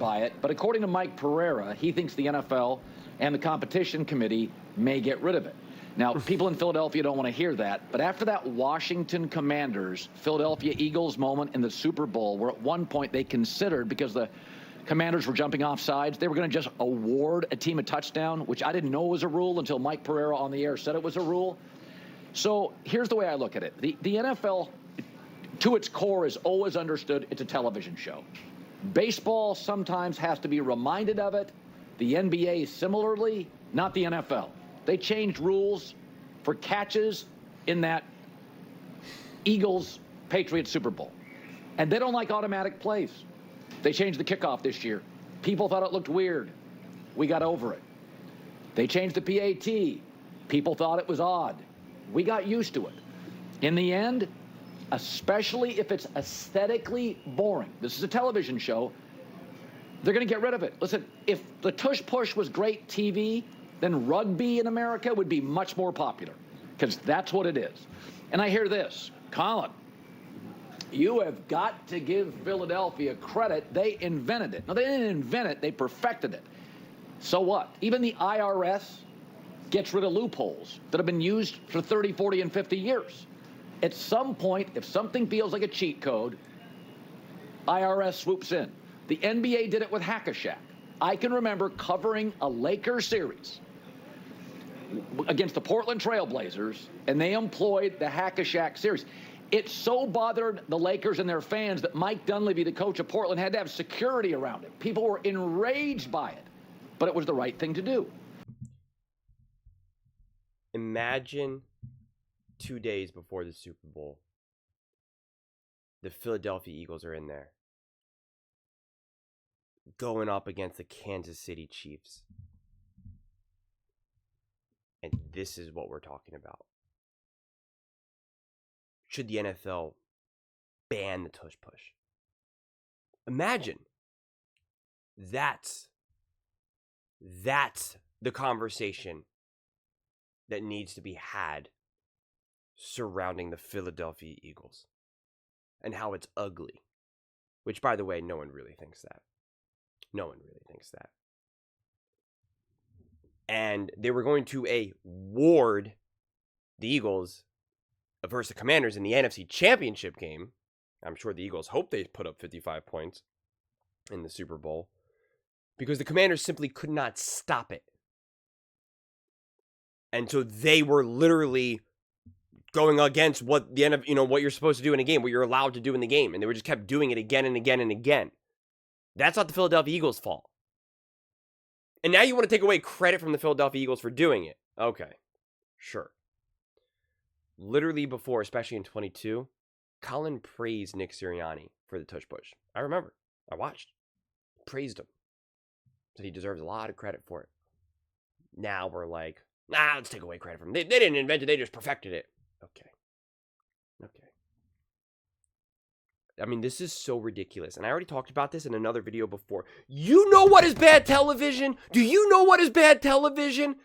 by it, but according to Mike Pereira, he thinks the NFL and the competition committee may get rid of it. Now, people in Philadelphia don't want to hear that, but after that Washington Commanders, Philadelphia Eagles moment in the Super Bowl, where at one point they considered, because the Commanders were jumping off sides, they were going to just award a team a touchdown, which I didn't know was a rule until Mike Pereira on the air said it was a rule. So here's the way I look at it. The NFL, to its core, is always understood it's a television show. Baseball sometimes has to be reminded of it. The NBA similarly, not the NFL. They changed rules for catches in that Eagles-Patriots Super Bowl. And they don't like automatic plays. They changed the kickoff this year. People thought it looked weird. We got over it. They changed the PAT. People thought it was odd. We got used to it. In the end, especially if it's aesthetically boring, this is a television show, they're going to get rid of it. Listen, if the Tush Push was great TV, then rugby in America would be much more popular, because that's what it is. And I hear this, Colin, you have got to give Philadelphia credit. They invented it. No, they didn't invent it. They perfected it. So what? Even the IRS gets rid of loopholes that have been used for 30, 40, and 50 years. At some point, if something feels like a cheat code, IRS swoops in. The NBA did it with Hack-a-Shaq. I can remember covering a Lakers series against the Portland Trail Blazers, and they employed the Hack-a-Shaq series. It so bothered the Lakers and their fans that Mike Dunleavy, the coach of Portland, had to have security around it. People were enraged by it, but it was the right thing to do. Imagine 2 days before the Super Bowl, the Philadelphia Eagles are in there, going up against the Kansas City Chiefs. And this is what we're talking about. Should the NFL ban the Tush Push? Imagine. That's the conversation that needs to be had surrounding the Philadelphia Eagles and how it's ugly. Which, by the way, no one really thinks that. No one really thinks that. And they were going to award the Eagles versus the Commanders in the NFC Championship game. I'm sure the Eagles hope they put up 55 points in the Super Bowl, because the Commanders simply could not stop it. And so they were literally going against what the what you're supposed to do in a game, what you're allowed to do in the game, and they were just kept doing it again and again and again. That's not the Philadelphia Eagles' fault. And now you want to take away credit from the Philadelphia Eagles for doing it. Okay, sure. Literally before, especially in 22, Colin praised Nick Sirianni for the Tush Push. I remember. I watched. Praised him. Said he deserves a lot of credit for it. Now we're like, let's take away credit from him. They didn't invent it, they just perfected it. Okay. I mean, this is so ridiculous. And I already talked about this in another video before. You know what is bad television? Do you know what is bad television?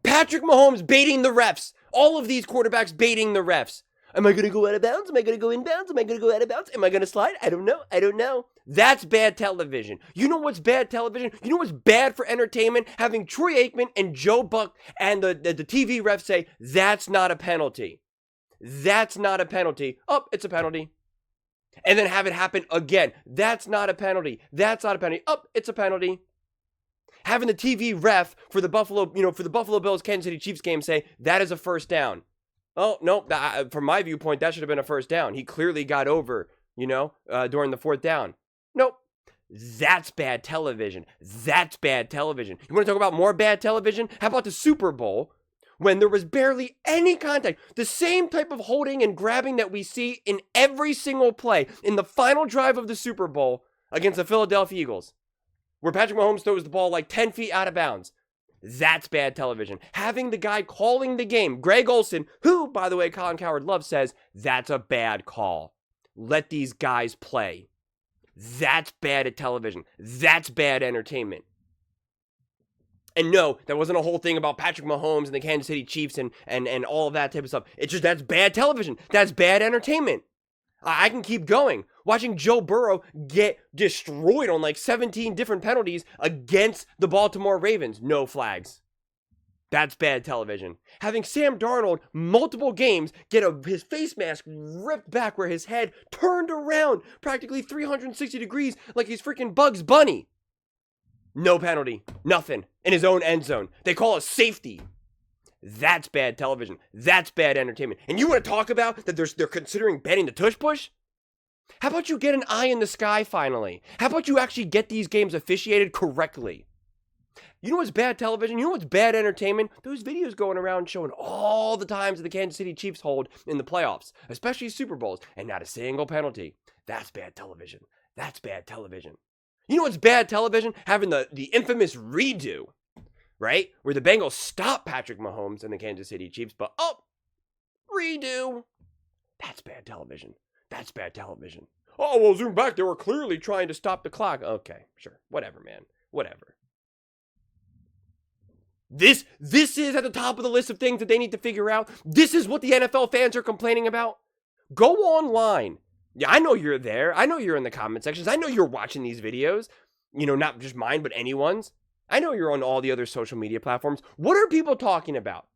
Patrick Mahomes baiting the refs. All of these quarterbacks baiting the refs. Am I going to go out of bounds? Am I going to go in bounds? Am I going to go out of bounds? Am I going to slide? I don't know. That's bad television. You know what's bad television? You know what's bad for entertainment? Having Troy Aikman and Joe Buck and the TV refs say, that's not a penalty. That's not a penalty. Oh, it's a penalty. And then have it happen again. That's not a penalty. That's not a penalty. Oh, it's a penalty. Having the TV ref for the Buffalo Bills Kansas City Chiefs game say, that is a first down. Oh, no, from my viewpoint, that should have been a first down. He clearly got over, during the fourth down. Nope. That's bad television. That's bad television. You want to talk about more bad television? How about the Super Bowl, when there was barely any contact? The same type of holding and grabbing that we see in every single play in the final drive of the Super Bowl against the Philadelphia Eagles, where Patrick Mahomes throws the ball like 10 feet out of bounds. That's bad television. Having the guy calling the game, Greg Olsen, who, by the way, Colin Cowherd loves, says, that's a bad call. Let these guys play. That's bad at television. That's bad entertainment. And no, that wasn't a whole thing about Patrick Mahomes and the Kansas City Chiefs and all of that type of stuff. It's just, that's bad television. That's bad entertainment. I can keep going. Watching Joe Burrow get destroyed on like 17 different penalties against the Baltimore Ravens. No flags. That's bad television. Having Sam Darnold multiple games get his face mask ripped back where his head turned around practically 360 degrees like he's freaking Bugs Bunny. No penalty. Nothing. In his own end zone. They call it safety. That's bad television. That's bad entertainment. And you want to talk about that they're considering banning the tush push? How about you get an eye in the sky finally? How about you actually get these games officiated correctly? You know what's bad television? You know what's bad entertainment? Those videos going around showing all the times that the Kansas City Chiefs hold in the playoffs, especially Super Bowls, and not a single penalty. That's bad television. That's bad television. You know what's bad television? Having the infamous redo, right? Where the Bengals stop Patrick Mahomes and the Kansas City Chiefs, but redo. That's bad television. That's bad television. Oh, well, zoom back. They were clearly trying to stop the clock. Okay, sure. Whatever, man. Whatever. This is at the top of the list of things that they need to figure out. This is what the NFL fans are complaining about. Go online. Yeah, I know you're there. I know you're in the comment sections. I know you're watching these videos. You know, not just mine, but anyone's. I know you're on all the other social media platforms. What are people talking about?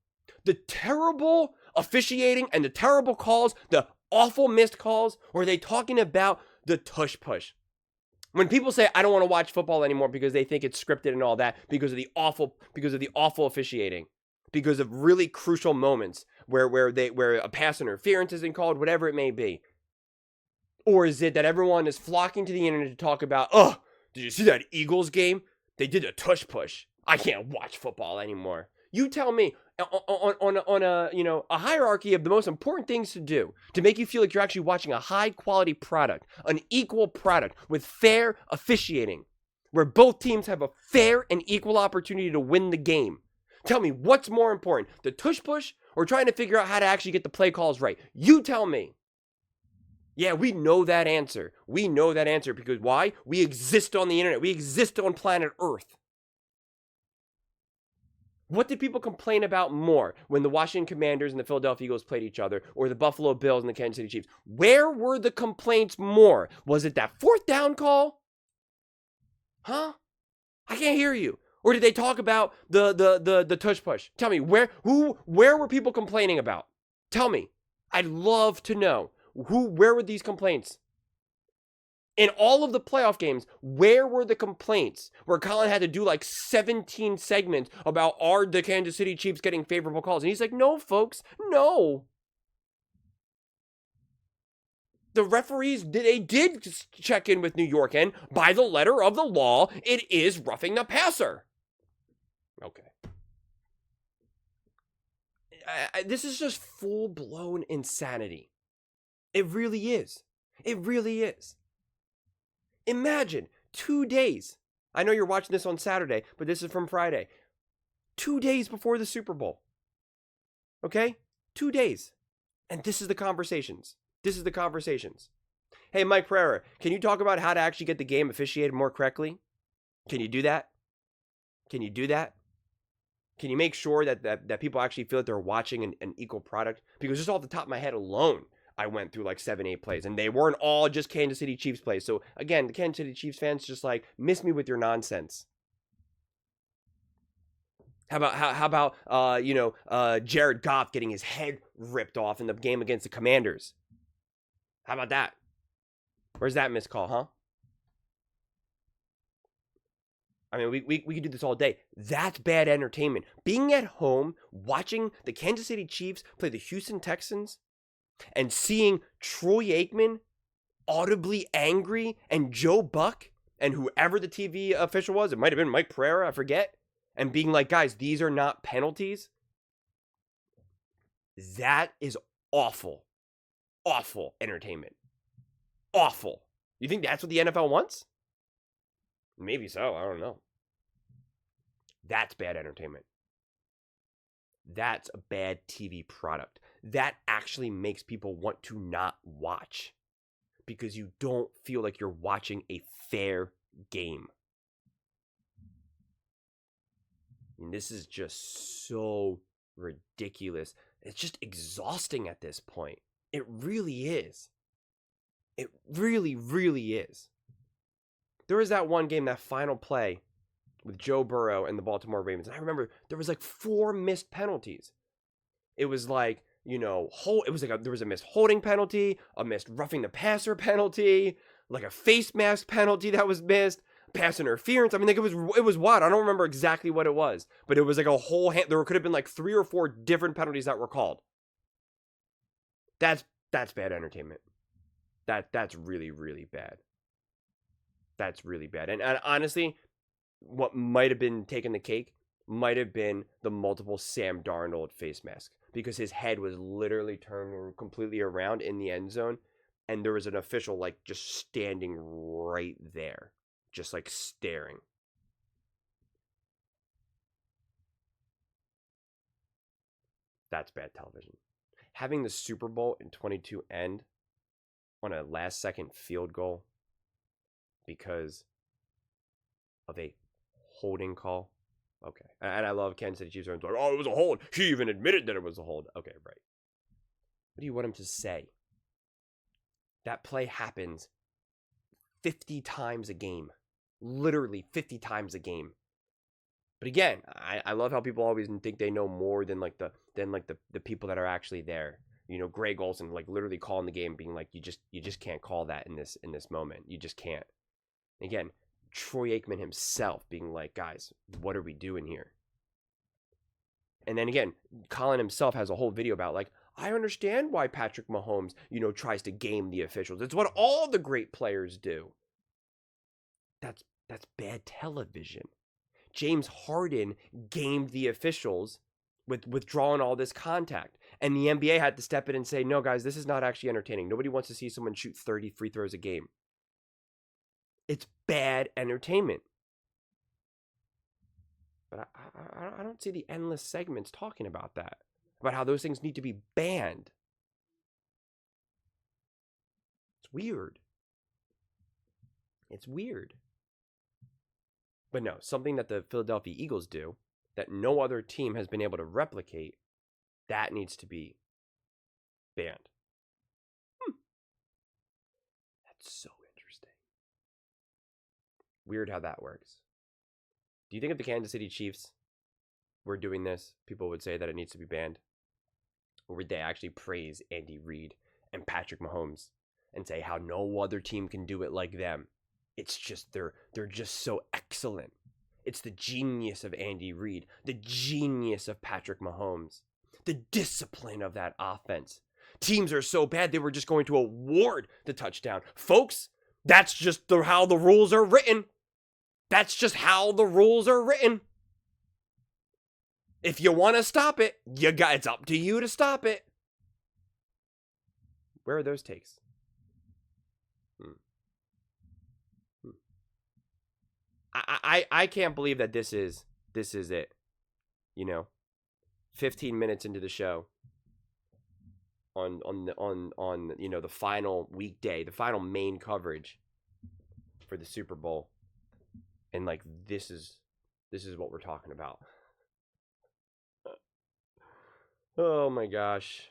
The terrible officiating and the terrible calls, the awful missed calls, or are they talking about the tush push? When people say, I don't want to watch football anymore because they think it's scripted and all that, because of the awful officiating, because of really crucial moments where a pass interference isn't called, whatever it may be. Or is it that everyone is flocking to the internet to talk about, oh, did you see that Eagles game? They did a tush push. I can't watch football anymore. You tell me, on a hierarchy of the most important things to do to make you feel like you're actually watching a high quality product, an equal product with fair officiating, where both teams have a fair and equal opportunity to win the game. Tell me, what's more important, the tush push or trying to figure out how to actually get the play calls right? You tell me. Yeah, we know that answer. We know that answer because why? We exist on the internet. We exist on planet Earth. What did people complain about more when the Washington Commanders and the Philadelphia Eagles played each other, or the Buffalo Bills and the Kansas City Chiefs? Where were the complaints more? Was it that fourth down call? Huh? I can't hear you. Or did they talk about the tush push? Tell me, where were people complaining about? Tell me. I'd love to know. Where were these complaints? In all of the playoff games, where were the complaints where Colin had to do like 17 segments about are the Kansas City Chiefs getting favorable calls? And he's like, no, folks, no. The referees, they did check in with New York, and by the letter of the law, it is roughing the passer. Okay. This is just full-blown insanity. It really is. It really is. Imagine 2 days. I know you're watching this on Saturday, but this is from Friday. 2 days before the Super Bowl. Okay? 2 days. And this is the conversations. This is the conversations. Hey, Mike Pereira, can you talk about how to actually get the game officiated more correctly? Can you do that? Can you do that? Can you make sure that people actually feel that they're watching an equal product? Because just off the top of my head alone, I went through like 7-8 plays, and they weren't all just Kansas City Chiefs plays. So again, the Kansas City Chiefs fans just like miss me with your nonsense. How about Jared Goff getting his head ripped off in the game against the Commanders? How about that? Where's that missed call, huh? I mean, we could do this all day. That's bad entertainment. Being at home, watching the Kansas City Chiefs play the Houston Texans, and seeing Troy Aikman audibly angry and Joe Buck and whoever the TV official was, it might have been Mike Pereira, I forget, and being like, guys, these are not penalties. That is awful. Awful entertainment. Awful. You think that's what the NFL wants? Maybe so. I don't know. That's bad entertainment. That's a bad TV product. That actually makes people want to not watch because you don't feel like you're watching a fair game. And this is just so ridiculous. It's just exhausting at this point. It really is. It really, really is. There was that one game, that final play with Joe Burrow and the Baltimore Ravens. And I remember there was like 4 missed penalties. It was like, it was like there was a missed holding penalty, a missed roughing the passer penalty, like a face mask penalty that was missed, pass interference. I mean, like it was wild. I don't remember exactly what it was, but it was like a whole there could have been like 3 or 4 different penalties that were called. That's bad entertainment. That's really, really bad. That's really bad. And honestly, what might have been taking the cake might have been the multiple Sam Darnold face mask, because his head was literally turned completely around in the end zone, and there was an official like just standing right there, just like staring. That's bad television. Having the Super Bowl in 22 end on a last second field goal because of a holding call. Okay. And I love Kansas City Chiefs fans like, oh, it was a hold. He even admitted that it was a hold. Okay, right. What do you want him to say? That play happens 50 times a game. Literally 50 times a game. But again, I love how people always think they know more than the people that are actually there. Greg Olsen like literally calling the game, being like, you just can't call that in this moment. You just can't. Again, Troy Aikman himself being like, guys, what are we doing here? And then again, Colin himself has a whole video about like, I understand why Patrick Mahomes, tries to game the officials. It's what all the great players do. That's bad television. James Harden gamed the officials with withdrawing all this contact. And the NBA had to step in and say, no, guys, this is not actually entertaining. Nobody wants to see someone shoot 30 free throws a game. It's bad entertainment. But I don't see the endless segments talking about that, about how those things need to be banned. It's weird. It's weird. But no, something that the Philadelphia Eagles do that no other team has been able to replicate, that needs to be banned. That's so interesting. Weird how that works. Do you think if the Kansas City Chiefs were doing this, people would say that it needs to be banned? Or would they actually praise Andy Reid and Patrick Mahomes and say how no other team can do it like them? It's just they're just so excellent. It's the genius of Andy Reid, the genius of Patrick Mahomes, the discipline of that offense. Teams are so bad they were just going to award the touchdown. Folks, that's just how the rules are written. That's just how the rules are written. If you want to stop it, it's up to you to stop it. Where are those takes? I can't believe that this is it. 15 minutes into the show on the final weekday, the final main coverage for the Super Bowl, and like this is what we're talking about. Oh my gosh.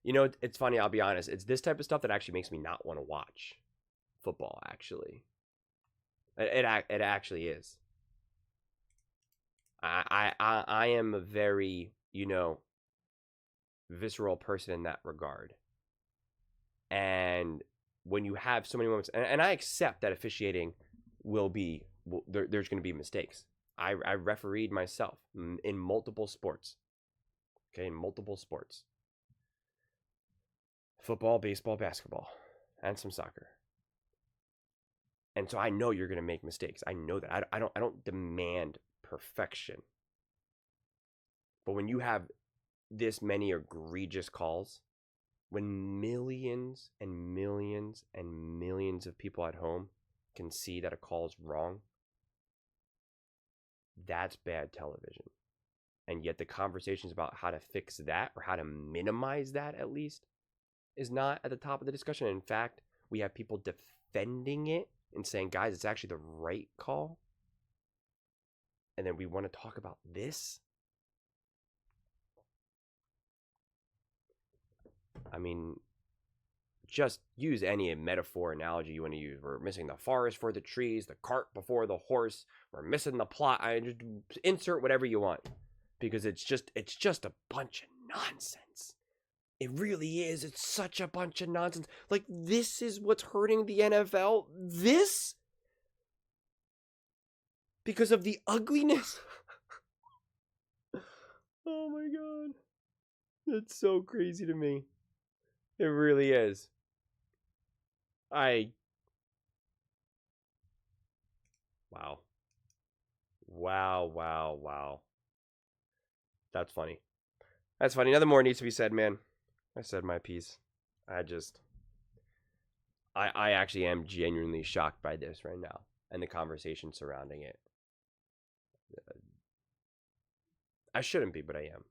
It's funny, I'll be honest. It's this type of stuff that actually makes me not want to watch football, actually. It actually is. I am a very, visceral person in that regard. And when you have so many moments, and I accept that officiating there's going to be mistakes. I refereed myself in multiple sports. Okay, in multiple sports. Football, baseball, basketball, and some soccer. And so I know you're going to make mistakes. I know that. I don't demand perfection. But when you have this many egregious calls, when millions and millions and millions of people at home can see that a call is wrong, that's bad television. And yet the conversations about how to fix that, or how to minimize that at least, is not at the top of the discussion. In fact, we have people defending it and saying, guys, it's actually the right call. And then we want to talk about this. I mean, just use any metaphor analogy you want to use. We're missing the forest for the trees, the cart before the horse. We're missing the plot. I just insert whatever you want, because it's just a bunch of nonsense. It really is. It's such a bunch of nonsense. Like, this is what's hurting the NFL. This, because of the ugliness. Oh my God, that's so crazy to me. It really is. Wow. That's funny. That's funny. Nothing more needs to be said, man. I said my piece. I actually am genuinely shocked by this right now and the conversation surrounding it. I shouldn't be, but I am.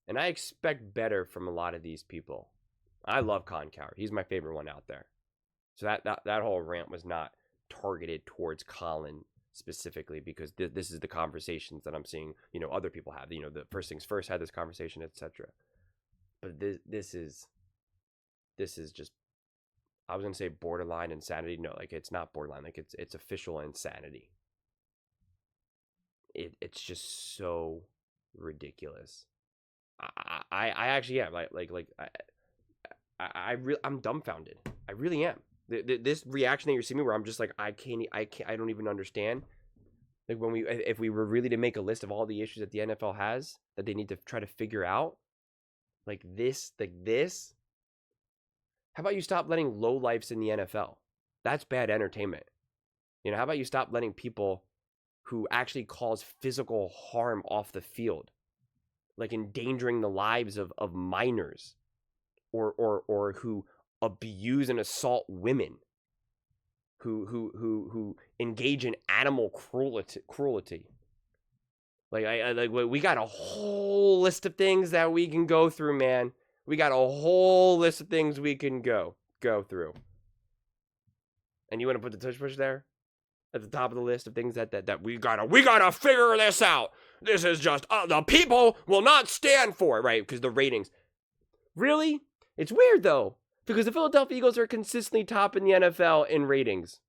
And I expect better from a lot of these people. I love Colin Cowherd. He's my favorite one out there. So that whole rant was not targeted towards Colin specifically, because this is the conversations that I'm seeing, other people have. The First Things First had this conversation, etc. But this is just, I was gonna say borderline insanity. No, like, it's not borderline. Like, it's official insanity. It's just so ridiculous. I actually am I'm dumbfounded. I really am. This reaction that you're seeing me, where I'm just like, I don't even understand. Like, if we were really to make a list of all the issues that the NFL has that they need to try to figure out, like this. How about you stop letting lowlifes in the NFL? That's bad entertainment. How about you stop letting people who actually cause physical harm off the field, like endangering the lives of minors, or who abuse and assault women, who engage in animal cruelty. Like, we got a whole list of things that we can go through, man. We got a whole list of things we can go through. And you want to put the tush push there at the top of the list of things that we gotta figure this out. This is just the people will not stand for it, right? Because the ratings. Really? It's weird though, because the Philadelphia Eagles are consistently top in the NFL in ratings.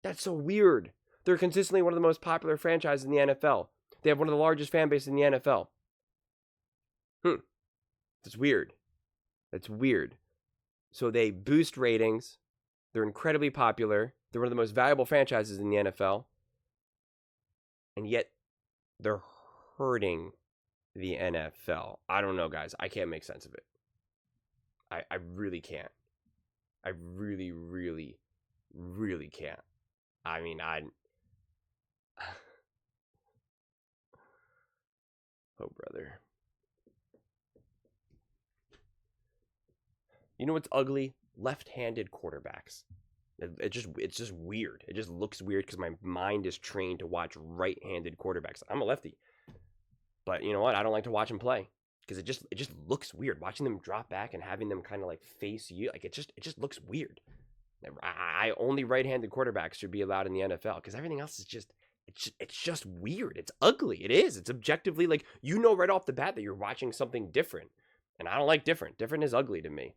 That's so weird. They're consistently one of the most popular franchises in the NFL. They have one of the largest fan bases in the NFL. That's weird. That's weird. So they boost ratings. They're incredibly popular. They're one of the most valuable franchises in the NFL. And yet, they're hurting the NFL. I don't know, guys. I can't make sense of it. I really can't. I really, really, really can't. I mean, oh, brother. You know what's ugly? Left-handed quarterbacks. It's just weird. It just looks weird because my mind is trained to watch right-handed quarterbacks. I'm a lefty, but you know what? I don't like to watch them play because it just looks weird. Watching them drop back and having them kind of like face you, like it just looks weird. I only right-handed quarterbacks should be allowed in the NFL because everything else is it's just weird. It's ugly. It is. It's objectively, like, right off the bat that you're watching something different, and I don't like different. Different is ugly to me.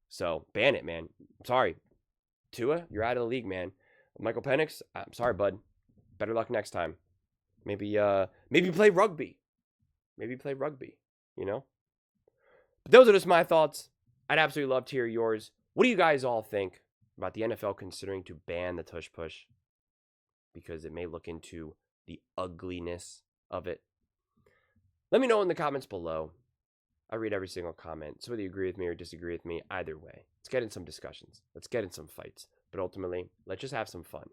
So ban it, man. I'm sorry. Tua, you're out of the league, man. Michael Penix, I'm sorry, bud. Better luck next time. Maybe play rugby. Maybe play rugby, But those are just my thoughts. I'd absolutely love to hear yours. What do you guys all think about the NFL considering to ban the tush push? Because it may look into the ugliness of it. Let me know in the comments below. I read every single comment. So whether you agree with me or disagree with me, either way, let's get in some discussions. Let's get in some fights. But ultimately, let's just have some fun.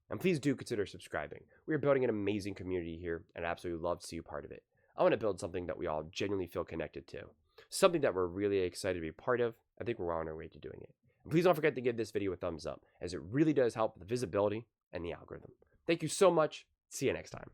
And please do consider subscribing. We are building an amazing community here, and I'd absolutely love to see you part of it. I want to build something that we all genuinely feel connected to. Something that we're really excited to be part of. I think we're on our way to doing it. And please don't forget to give this video a thumbs up, as it really does help the visibility and the algorithm. Thank you so much. See you next time.